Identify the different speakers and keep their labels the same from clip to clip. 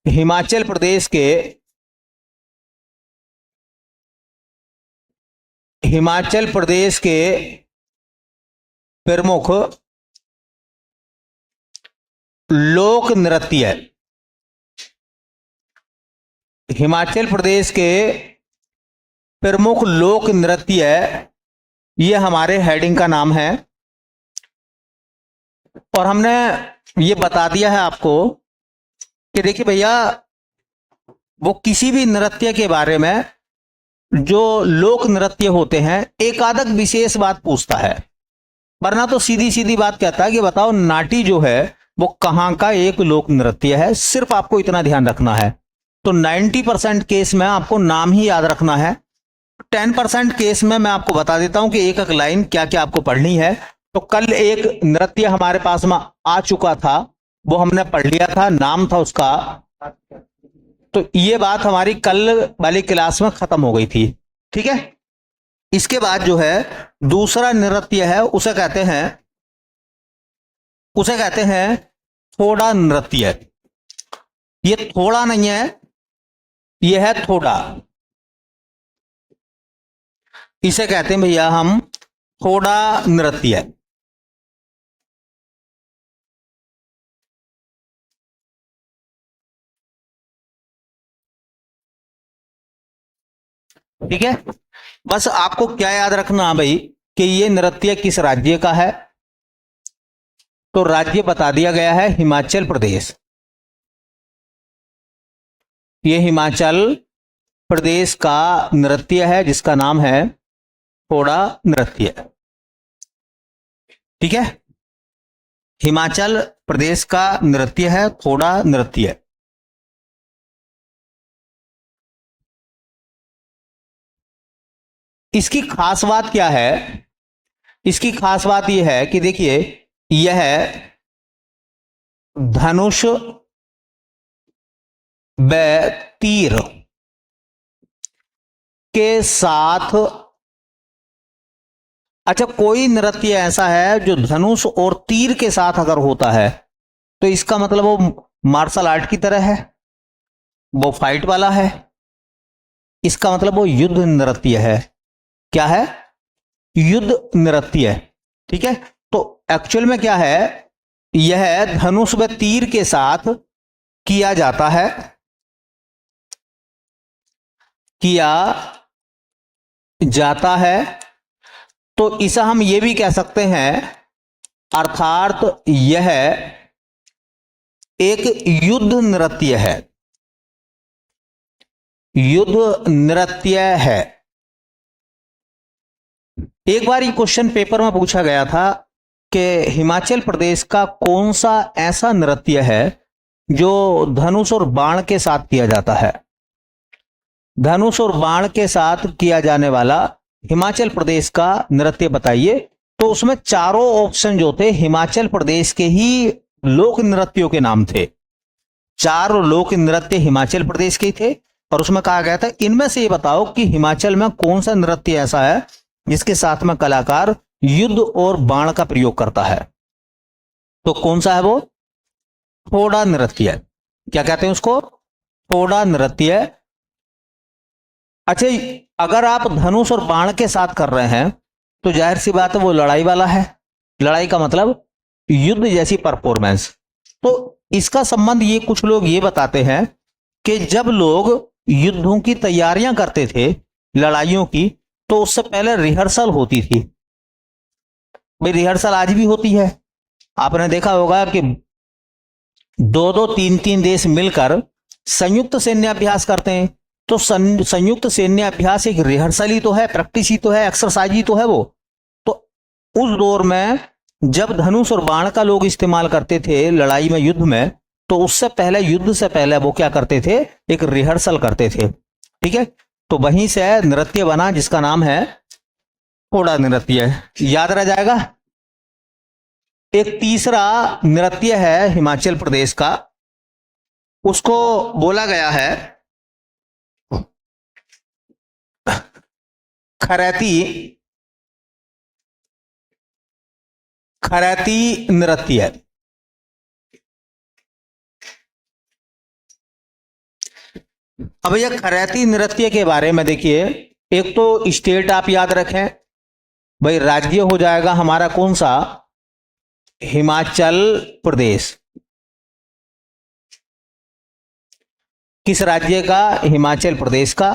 Speaker 1: हिमाचल प्रदेश के प्रमुख लोक नृत्य। हिमाचल प्रदेश के प्रमुख लोक नृत्य, ये हमारे हेडिंग का नाम है। और हमने ये बता दिया है आपको कि देखिए भैया, वो किसी भी नृत्य के बारे में, जो लोक नृत्य होते हैं, एक आधक विशेष बात पूछता है, वरना तो सीधी सीधी बात कहता है कि बताओ नाटी जो है वो कहां का एक लोक नृत्य है। सिर्फ आपको इतना ध्यान रखना है। तो 90% केस में आपको नाम ही याद रखना है। 10% केस में मैं आपको बता देता हूं कि एक एक लाइन क्या क्या आपको पढ़नी है। तो कल एक नृत्य हमारे पास में आ चुका था, वो हमने पढ़ लिया था, नाम था उसका। तो ये बात हमारी कल वाली क्लास में खत्म हो गई थी, ठीक है। इसके बाद जो है दूसरा नृत्य है, उसे कहते हैं थोड़ा नृत्य। ये थोड़ा नहीं है, ये है थोड़ा। इसे कहते हैं भैया हम थोड़ा नृत्य। ठीक है। बस आपको क्या याद रखना भाई कि ये नृत्य किस राज्य का है। तो राज्य बता दिया गया है हिमाचल प्रदेश। ये हिमाचल प्रदेश का नृत्य है जिसका नाम है थोड़ा नृत्य। ठीक है, हिमाचल प्रदेश का नृत्य है थोड़ा नृत्य। इसकी खास बात क्या है? इसकी खास बात यह है कि देखिए, यह धनुष व तीर के साथ, अच्छा कोई नृत्य ऐसा है जो धनुष और तीर के साथ अगर होता है तो इसका मतलब वो मार्शल आर्ट की तरह है, वो फाइट वाला है। इसका मतलब वो युद्ध नृत्य है। क्या है? युद्ध नृत्य। ठीक है। तो एक्चुअल में क्या है, यह धनुष व तीर के साथ किया जाता है, किया जाता है। तो इसे हम ये भी कह सकते हैं, अर्थात यह एक युद्ध नृत्य है, युद्ध नृत्य है। एक बार ये क्वेश्चन पेपर में पूछा गया था कि हिमाचल प्रदेश का कौन सा ऐसा नृत्य है जो धनुष और बाण के साथ किया जाता है। धनुष और बाण के साथ किया जाने वाला हिमाचल प्रदेश का नृत्य बताइए। तो उसमें चारों ऑप्शन जो थे हिमाचल प्रदेश के ही लोक नृत्यों के नाम थे। चार लोक नृत्य हिमाचल प्रदेश के थे और उसमें कहा गया था इनमें से ये बताओ कि हिमाचल में कौन सा नृत्य ऐसा है जिसके साथ में कलाकार युद्ध और बाण का प्रयोग करता है। तो कौन सा है वो? थोड़ा नृत्य। क्या कहते हैं उसको? थोड़ा नृत्य। अच्छा, अगर आप धनुष और बाण के साथ कर रहे हैं तो जाहिर सी बात है वो लड़ाई वाला है। लड़ाई का मतलब युद्ध जैसी परफॉर्मेंस। तो इसका संबंध ये कुछ लोग ये बताते हैं कि जब लोग युद्धों की तैयारियां करते थे, लड़ाइयों की, तो उससे पहले रिहर्सल होती थी। भाई रिहर्सल आज भी होती है। आपने देखा होगा कि दो दो तीन तीन देश मिलकर संयुक्त सैन्य अभ्यास करते हैं। तो संयुक्त सैन्य अभ्यास एक रिहर्सल ही तो है, प्रैक्टिस ही तो है, एक्सरसाइज ही तो है वो। तो उस दौर में जब धनुष और बाण का लोग इस्तेमाल करते थे लड़ाई में, युद्ध में, तो उससे पहले, युद्ध से पहले वो क्या करते थे? एक रिहर्सल करते थे। ठीक है। तो वहीं से नृत्य बना जिसका नाम है थोड़ा नृत्य। याद रह जाएगा। एक तीसरा नृत्य है हिमाचल प्रदेश का, उसको बोला गया है खरैती, खरैती नृत्य। अब ये खरैती नृत्य के बारे में देखिए, एक तो स्टेट आप याद रखें भाई, राज्य हो जाएगा हमारा कौन सा, हिमाचल प्रदेश। किस राज्य का, हिमाचल प्रदेश का।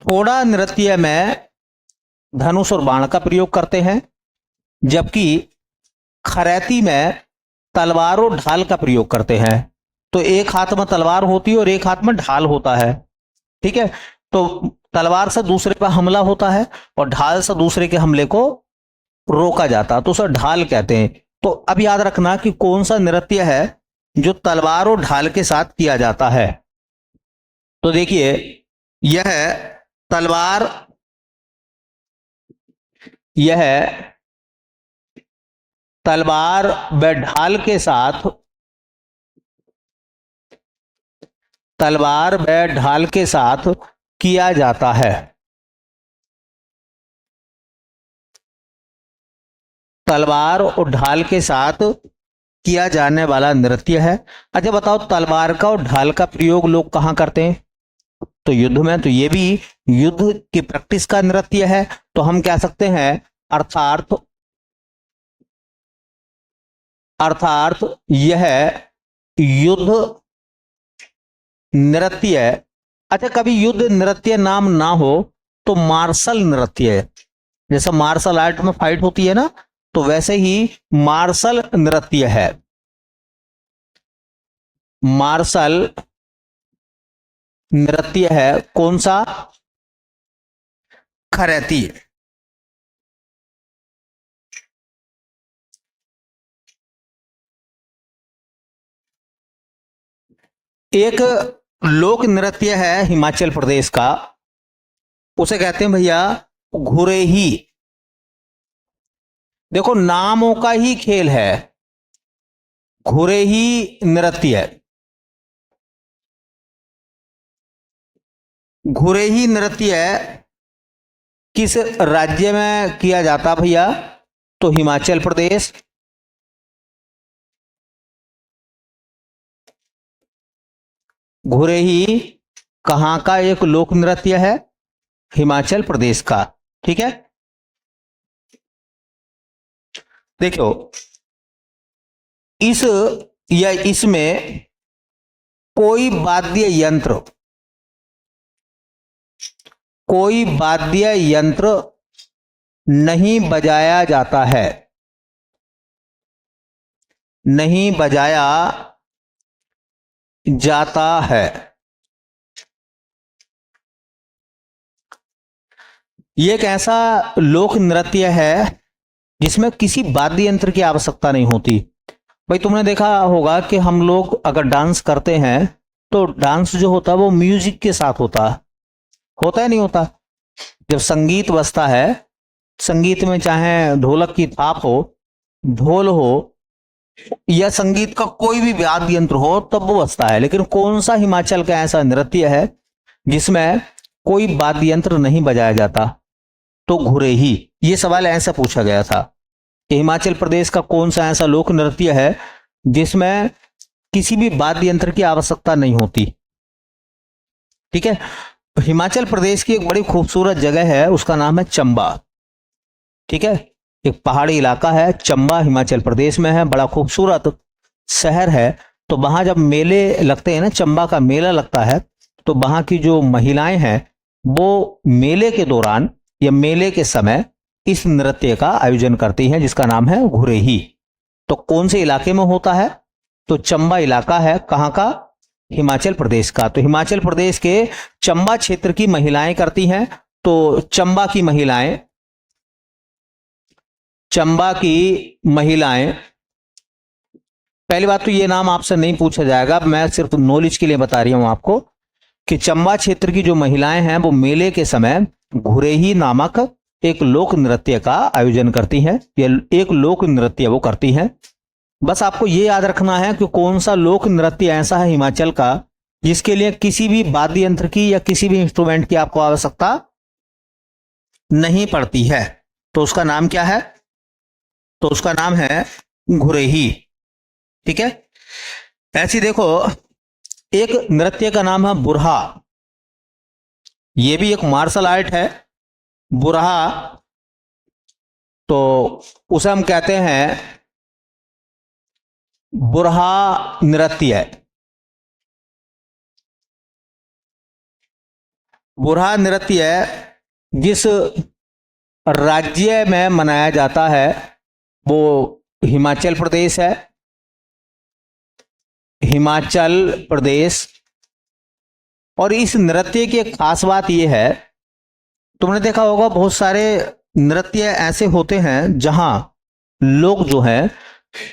Speaker 1: थोड़ा नृत्य में धनुष और बाण का प्रयोग करते हैं, जबकि खरैती में तलवार और ढाल का प्रयोग करते हैं। तो एक हाथ में तलवार होती है और एक हाथ में ढाल होता है, ठीक है। तो तलवार से दूसरे पर हमला होता है और ढाल से दूसरे के हमले को रोका जाता है, तो उसे ढाल कहते हैं। तो अब याद रखना कि कौन सा नृत्य है जो तलवार और ढाल के साथ किया जाता है। तो देखिए, यह तलवार, यह तलवार व ढाल के साथ, तलवार व ढाल के साथ किया जाता है। तलवार और ढाल के साथ किया जाने वाला नृत्य है। अच्छा बताओ, तलवार का और ढाल का प्रयोग लोग कहां करते हैं, तो युद्ध में। तो ये भी युद्ध की प्रैक्टिस का नृत्य है। तो हम कह सकते हैं अर्थात, अर्थात यह युद्ध नृत्य। अच्छा, कभी युद्ध नृत्य नाम ना हो तो मार्शल नृत्य है, जैसे मार्शल आर्ट में फाइट होती है ना, तो वैसे ही मार्शल नृत्य है। मार्शल नृत्य है कौन सा, खरैती। एक लोक नृत्य है हिमाचल प्रदेश का, उसे कहते हैं भैया घुरेही। देखो नामों का ही खेल है, घुरेही नृत्य। घुरेही नृत्य किस राज्य में किया जाता भैया, तो हिमाचल प्रदेश। घुरेही कहां का एक लोक नृत्य है, हिमाचल प्रदेश का, ठीक है। देखो इस या इसमें कोई वाद्य यंत्र, कोई वाद्य यंत्र नहीं बजाया जाता है, नहीं बजाया जाता है। यह एक ऐसा लोक नृत्य है जिसमें किसी वाद्य यंत्र की आवश्यकता नहीं होती। भाई तुमने देखा होगा कि हम लोग अगर डांस करते हैं तो डांस जो होता है वो म्यूजिक के साथ होता है नहीं होता। जब संगीत बजता है, संगीत में चाहे ढोलक की थाप हो, ढोल हो, या संगीत का कोई भी वाद्य यंत्र हो, तब वो बजता है। लेकिन कौन सा हिमाचल का ऐसा नृत्य है जिसमें कोई वाद्य यंत्र नहीं बजाया जाता, तो घुरेही। ये सवाल ऐसा पूछा गया था कि हिमाचल प्रदेश का कौन सा ऐसा लोक नृत्य है जिसमें किसी भी वाद्य यंत्र की आवश्यकता नहीं होती, ठीक है। हिमाचल प्रदेश की एक बड़ी खूबसूरत जगह है, उसका नाम है चंबा, ठीक है। एक पहाड़ी इलाका है चंबा, हिमाचल प्रदेश में है, बड़ा खूबसूरत शहर है। तो वहां जब मेले लगते हैं ना, चंबा का मेला लगता है, तो वहां की जो महिलाएं हैं वो मेले के दौरान या मेले के समय इस नृत्य का आयोजन करती हैं, जिसका नाम है घुरेही। तो कौन से इलाके में होता है, तो चंबा इलाका है, कहां का, हिमाचल प्रदेश का। तो हिमाचल प्रदेश के चंबा क्षेत्र की महिलाएं करती हैं। तो चंबा की महिलाएं, चंबा की महिलाएं, पहली बात तो ये नाम आपसे नहीं पूछा जाएगा, मैं सिर्फ नॉलेज के लिए बता रही हूं आपको कि चंबा क्षेत्र की जो महिलाएं हैं वो मेले के समय घुरेही नामक एक लोक नृत्य का आयोजन करती हैं, या एक लोक नृत्य वो करती हैं। बस आपको ये याद रखना है कि कौन सा लोक नृत्य ऐसा है हिमाचल का जिसके लिए किसी भी वाद्य यंत्र की या किसी भी इंस्ट्रूमेंट की आपको आवश्यकता नहीं पड़ती है। तो उसका नाम क्या है, तो उसका नाम है घुरेही, ठीक है। ऐसी देखो एक नृत्य का नाम है बुरहा, ये भी एक मार्शल आर्ट है। बुरहा, तो उसे हम कहते हैं बुरहा नृत्य। बुरहा नृत्य जिस राज्य में मनाया जाता है वो हिमाचल प्रदेश है। हिमाचल प्रदेश। और इस नृत्य की एक खास बात यह है, तुमने देखा होगा बहुत सारे नृत्य ऐसे होते हैं जहां लोग जो हैं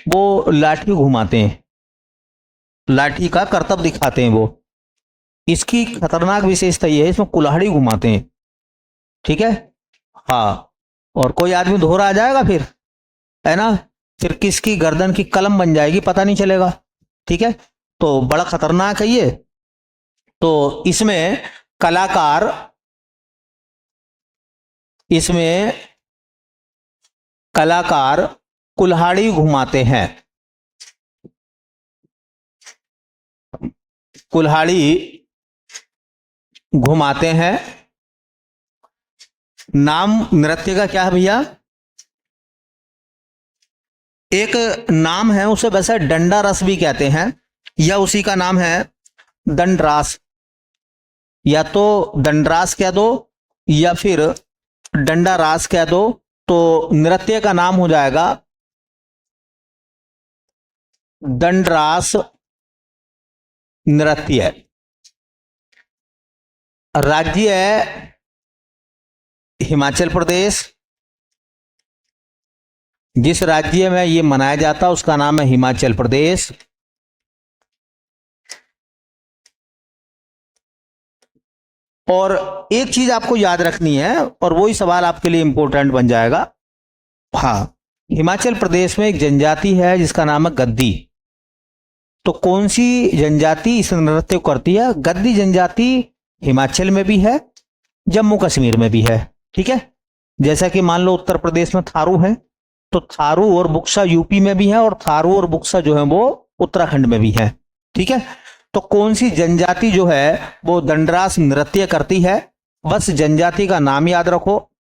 Speaker 1: वो लाठी घुमाते हैं, लाठी का करतब दिखाते हैं। वो इसकी खतरनाक विशेषता यह है, इसमें कुल्हाड़ी घुमाते हैं। ठीक है, हाँ। और कोई आदमी धोरा आ जाएगा फिर, है ना, फिर किसकी गर्दन की कलम बन जाएगी पता नहीं चलेगा। ठीक है, तो बड़ा खतरनाक है ये। तो कलाकार इसमें कलाकार कुल्हाड़ी घुमाते हैं। कुल्हाड़ी घुमाते हैं। नाम नृत्य का क्या है भैया? एक नाम है, उसे वैसे डंडा रस भी कहते हैं, या उसी का नाम है दंडरास। या तो दंडरास कह दो या फिर डंडा रास कह दो, तो नृत्य का नाम हो जाएगा दंडरास नृत्य। राज्य है हिमाचल प्रदेश। जिस राज्य में यह मनाया जाता है उसका नाम है हिमाचल प्रदेश। और एक चीज आपको याद रखनी है, और वही सवाल आपके लिए इंपॉर्टेंट बन जाएगा। हाँ, हिमाचल प्रदेश में एक जनजाति है जिसका नाम है गद्दी। तो कौन सी जनजाति इस नृत्य को करती है? गद्दी जनजाति हिमाचल में भी है, जम्मू कश्मीर में भी है। ठीक है, जैसा कि मान लो उत्तर प्रदेश में थारू है, तो थारू और बुक्सा यूपी में भी है, और थारू और बुक्सा जो है वो उत्तराखंड में भी है। ठीक है, तो कौन सी जनजाति जो है वो दंडरास नृत्य करती है? बस जनजाति का नाम याद रखो,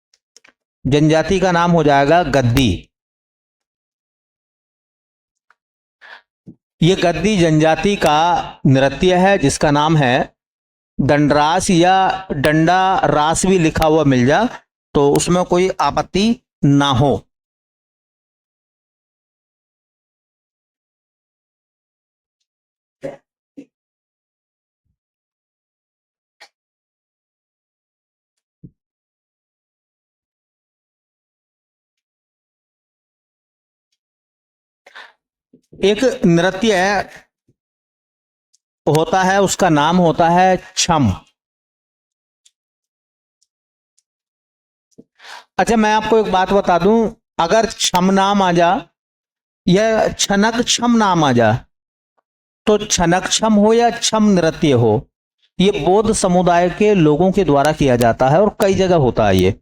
Speaker 1: जनजाति का नाम हो जाएगा गद्दी। ये गद्दी जनजाति का नृत्य है जिसका नाम है दंडरास, या डंडा रास भी लिखा हुआ मिल जा तो उसमें कोई आपत्ति ना हो। एक नृत्य होता है, उसका नाम होता है छम। अच्छा, मैं आपको एक बात बता दूं, अगर छम नाम आ जा या छनक छम नाम आ जा, तो छनक छम हो या छम नृत्य हो, ये बौद्ध समुदाय के लोगों के द्वारा किया जाता है और कई जगह होता है। ये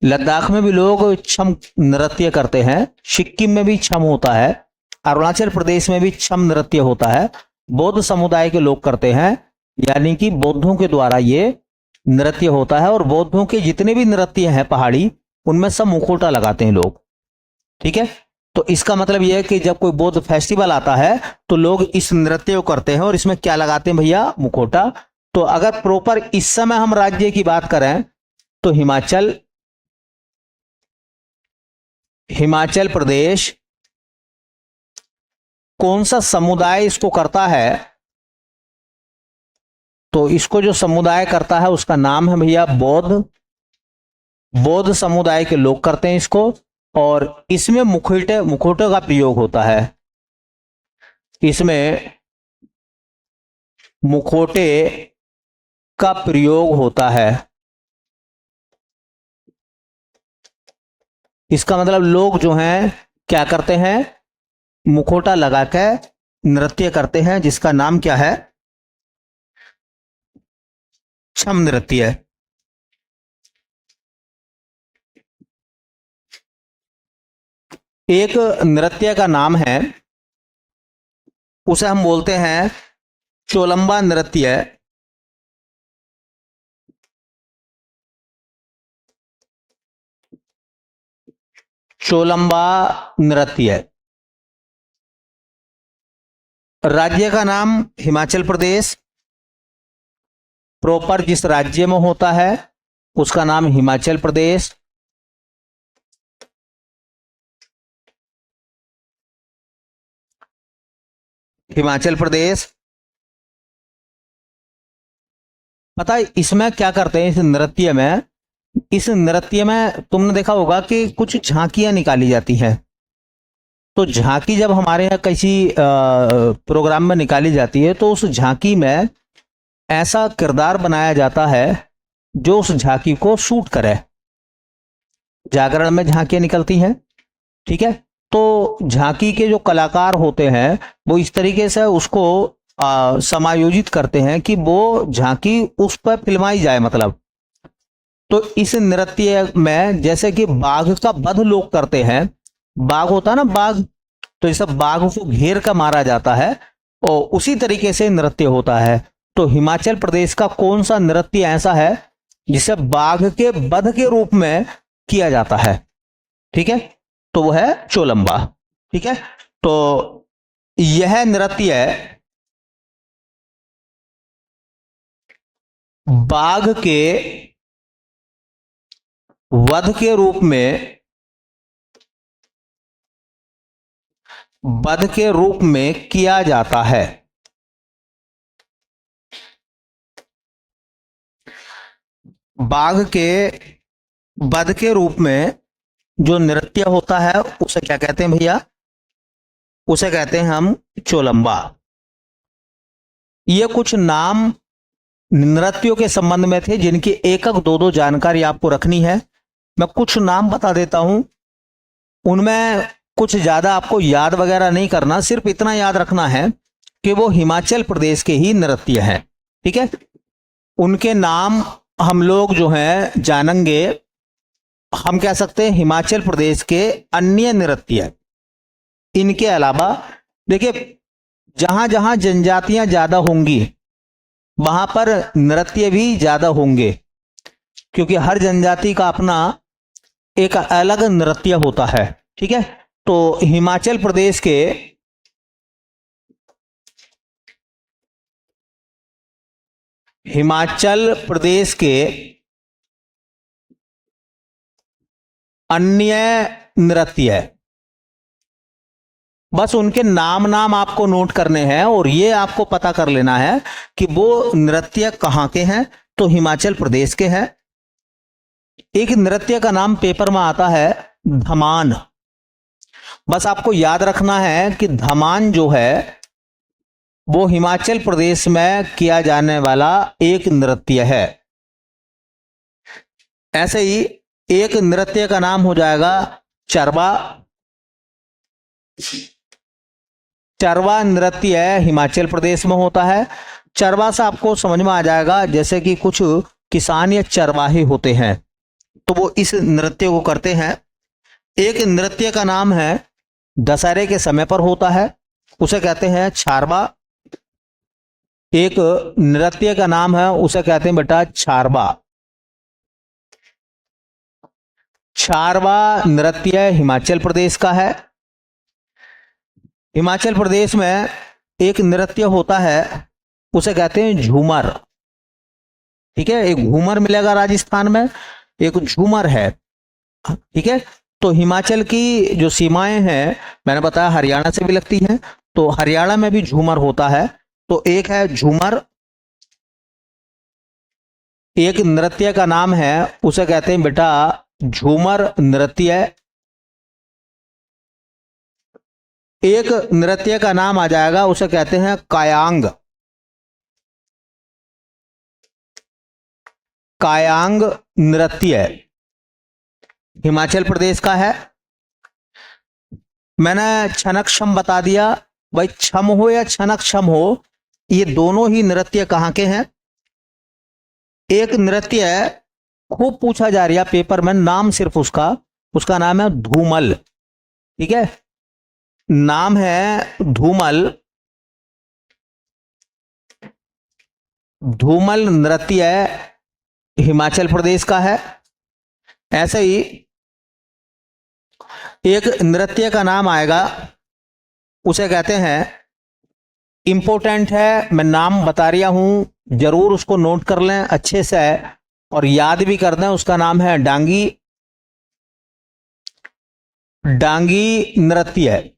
Speaker 1: लद्दाख में भी लोग छम नृत्य करते हैं, सिक्किम में भी छम होता है, अरुणाचल प्रदेश में भी छम नृत्य होता है। बौद्ध समुदाय के लोग करते हैं, यानी कि बौद्धों के द्वारा ये नृत्य होता है। और बौद्धों के जितने भी नृत्य हैं पहाड़ी, उनमें सब मुखौटा लगाते हैं लोग। ठीक है, तो इसका मतलब यह है कि जब कोई बौद्ध फेस्टिवल आता है तो लोग इस नृत्य को करते हैं, और इसमें क्या लगाते हैं भैया? मुखौटा। तो अगर प्रॉपर इस समय हम राज्य की बात करें तो हिमाचल प्रदेश। कौन सा समुदाय इसको करता है? तो इसको जो समुदाय करता है उसका नाम है भैया बौद्ध। बौद्ध समुदाय के लोग करते हैं इसको, और इसमें मुखौटे का प्रयोग होता है। इसमें मुखौटे का प्रयोग होता है। इसका मतलब लोग जो हैं क्या करते हैं? मुखौटा लगाकर नृत्य करते हैं, जिसका नाम क्या है? छम नृत्य है। एक नृत्य का नाम है, उसे हम बोलते हैं चोलंबा नृत्य चोलंबा नृत्य। राज्य का नाम हिमाचल प्रदेश। प्रॉपर जिस राज्य में होता है उसका नाम हिमाचल प्रदेश। हिमाचल प्रदेश। पता है इसमें क्या करते हैं, इस नृत्य में तुमने देखा होगा कि कुछ झांकियां निकाली जाती हैं। तो झांकी जब हमारे यहाँ किसी प्रोग्राम में निकाली जाती है तो उस झांकी में ऐसा किरदार बनाया जाता है जो उस झांकी को सूट करे। जागरण में झांकियां निकलती हैं, ठीक है। तो झांकी के जो कलाकार होते हैं वो इस तरीके से उसको समायोजित करते हैं कि वो झांकी उस पर फिल्माई जाए। मतलब तो इस नृत्य में जैसे कि बाघ का वध लोग करते हैं, बाघ होता है ना बाघ, तो इस बाघ को घेर कर मारा जाता है और उसी तरीके से नृत्य होता है। तो हिमाचल प्रदेश का कौन सा नृत्य ऐसा है जिसे बाघ के वध के रूप में किया जाता है, ठीक है, तो वह है चोलंबा, ठीक है। तो यह नृत्य बाघ के वध के रूप में किया जाता है। बाघ के वध के रूप में जो नृत्य होता है उसे क्या कहते हैं भैया? उसे कहते हैं हम चोलंबा। ये कुछ नाम नृत्यों के संबंध में थे जिनकी एक दो दो जानकारी आपको रखनी है। मैं कुछ नाम बता देता हूं, उनमें कुछ ज्यादा आपको याद वगैरह नहीं करना, सिर्फ इतना याद रखना है कि वो हिमाचल प्रदेश के ही नृत्य हैं, ठीक है। उनके नाम हम लोग जो हैं जानेंगे। हम कह सकते हैं हिमाचल प्रदेश के अन्य नृत्य। इनके अलावा देखिए जहां जहां जनजातियां ज्यादा होंगी वहां पर नृत्य भी ज्यादा होंगे, क्योंकि हर जनजाति का अपना एक अलग नृत्य होता है, ठीक है। तो हिमाचल प्रदेश के अन्य नृत्य, बस उनके नाम आपको नोट करने हैं और ये आपको पता कर लेना है कि वो नृत्य कहां के हैं। तो हिमाचल प्रदेश के हैं। एक नृत्य का नाम पेपर में आता है धमान। बस आपको याद रखना है कि धमान जो है वो हिमाचल प्रदेश में किया जाने वाला एक नृत्य है। ऐसे ही एक नृत्य का नाम हो जाएगा चरवा। चरवा नृत्य हिमाचल प्रदेश में होता है। चरवा से आपको समझ में आ जाएगा जैसे कि कुछ किसान या चरवाहे होते हैं तो वो इस नृत्य को करते हैं। एक नृत्य का नाम है दशहरे के समय पर होता है, उसे कहते हैं छारवा। एक नृत्य का नाम है उसे कहते हैं बेटा छारवा। छारवा नृत्य हिमाचल प्रदेश का है। हिमाचल प्रदेश में एक नृत्य होता है उसे कहते हैं झूमर, ठीक है। एक घूमर मिलेगा राजस्थान में, एक झूमर है, ठीक है। तो हिमाचल की जो सीमाएं हैं मैंने बताया हरियाणा से भी लगती हैं, तो हरियाणा में भी झूमर होता है। तो एक है झूमर, एक नृत्य का नाम है उसे कहते हैं बेटा झूमर नृत्य। एक नृत्य का नाम आ जाएगा उसे कहते हैं कायांग। कायांग नृत्य हिमाचल प्रदेश का है। मैंने छनक-छम बता दिया, भाई छम हो या छनक-छम हो ये दोनों ही नृत्य कहां के हैं। एक नृत्य खूब पूछा जा रहा पेपर में, नाम सिर्फ उसका नाम है धूमल, ठीक है। नाम है धूमल। धूमल नृत्य हिमाचल प्रदेश का है। ऐसे ही एक नृत्य का नाम आएगा, उसे कहते हैं, इंपॉर्टेंट है, मैं नाम बता रहा हूं, जरूर उसको नोट कर लें अच्छे से और याद भी कर दें। उसका नाम है डांगी, डांगी नृत्य।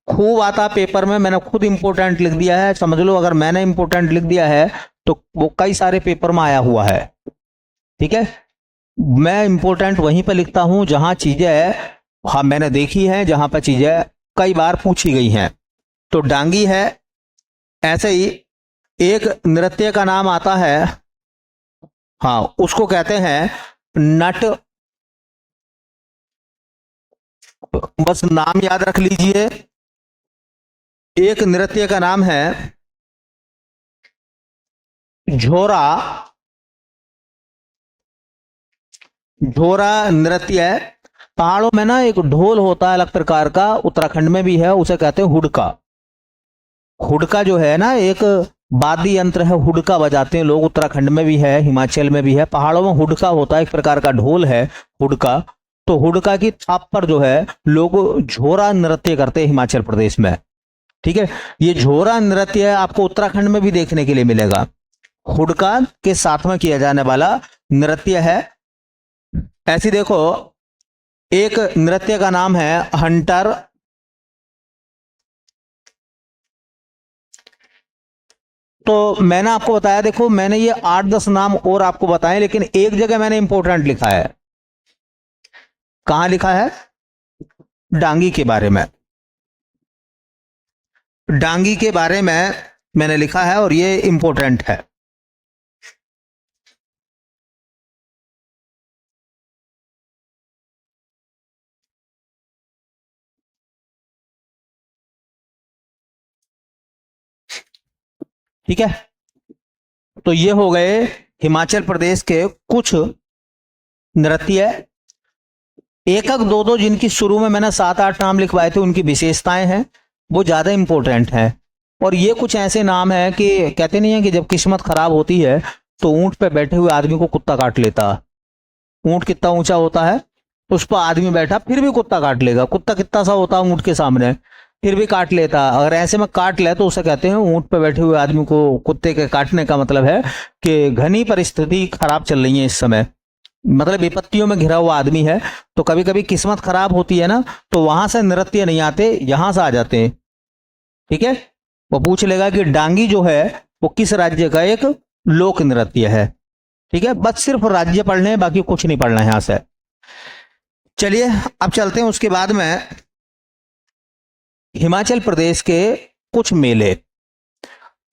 Speaker 1: खूब आता पेपर में, मैंने खुद इंपॉर्टेंट लिख दिया है, समझ लो अगर मैंने इंपॉर्टेंट लिख दिया है तो वो कई सारे पेपर में आया हुआ है। ठीक है, मैं इंपॉर्टेंट वहीं पर लिखता हूं जहां चीजें हाँ मैंने देखी है, जहां पर चीजें कई बार पूछी गई हैं। तो डांगी है। ऐसे ही एक नृत्य का नाम आता है, हाँ उसको कहते हैं नट, बस नाम याद रख लीजिए। एक नृत्य का नाम है झोरा, झोरा नृत्य है। पहाड़ों में ना एक ढोल होता है अलग प्रकार का, उत्तराखंड में भी है, उसे कहते हैं हुडका। हुडका जो है ना एक वाद्य यंत्र है, हुडका बजाते हैं लोग, उत्तराखंड में भी है, हिमाचल में भी है। पहाड़ों में हुडका होता है, एक प्रकार का ढोल है हुडका। तो हुडका की थाप पर जो है लोग झोरा नृत्य करते हैं हिमाचल प्रदेश में। ठीक है, ये झोरा नृत्य आपको उत्तराखंड में भी देखने के लिए मिलेगा। हुडका के साथ में किया जाने वाला नृत्य है। ऐसी देखो, एक नृत्य का नाम है हंटर। तो मैंने आपको बताया, देखो मैंने ये 8-10 नाम और आपको बताए, लेकिन एक जगह मैंने इंपॉर्टेंट लिखा है। कहां लिखा है? डांगी के बारे में, डांगी के बारे में मैंने लिखा है और ये इंपॉर्टेंट है। ठीक है, तो ये हो गए हिमाचल प्रदेश के कुछ नृत्य। एक एक दो दो जिनकी शुरू में मैंने 7-8 नाम लिखवाए थे, उनकी विशेषताएं हैं, वो ज्यादा इंपॉर्टेंट है। और ये कुछ ऐसे नाम है कि कहते नहीं है कि जब किस्मत खराब होती है तो ऊंट पे बैठे हुए आदमी को कुत्ता काट लेता। ऊंट कितना ऊंचा होता है, उस पर आदमी बैठा फिर भी कुत्ता काट लेगा। कुत्ता कितना सा होता है ऊंट के सामने, फिर भी काट लेता। अगर ऐसे में काट ले तो उसे कहते हैं ऊंट पे बैठे हुए आदमी को कुत्ते के काटने का मतलब है कि घनी परिस्थिति खराब चल रही है इस समय, मतलब विपत्तियों में घिरा हुआ आदमी है। तो कभी कभी किस्मत खराब होती है ना, तो वहां से नृत्य नहीं आते, यहां से आ जाते हैं। ठीक है, वो पूछ लेगा कि डांगी जो है वो किस राज्य का एक लोक नृत्य है। ठीक है, बस सिर्फ राज्य पढ़ने, बाकी कुछ नहीं पढ़ना है यहां से। चलिए अब चलते हैं उसके बाद में हिमाचल प्रदेश के कुछ मेले।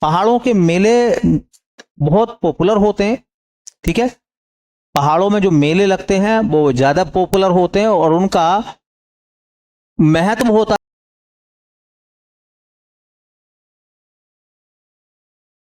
Speaker 1: पहाड़ों के मेले बहुत पॉपुलर होते हैं। ठीक है, पहाड़ों में जो मेले लगते हैं वो ज्यादा पॉपुलर होते हैं और उनका महत्व होता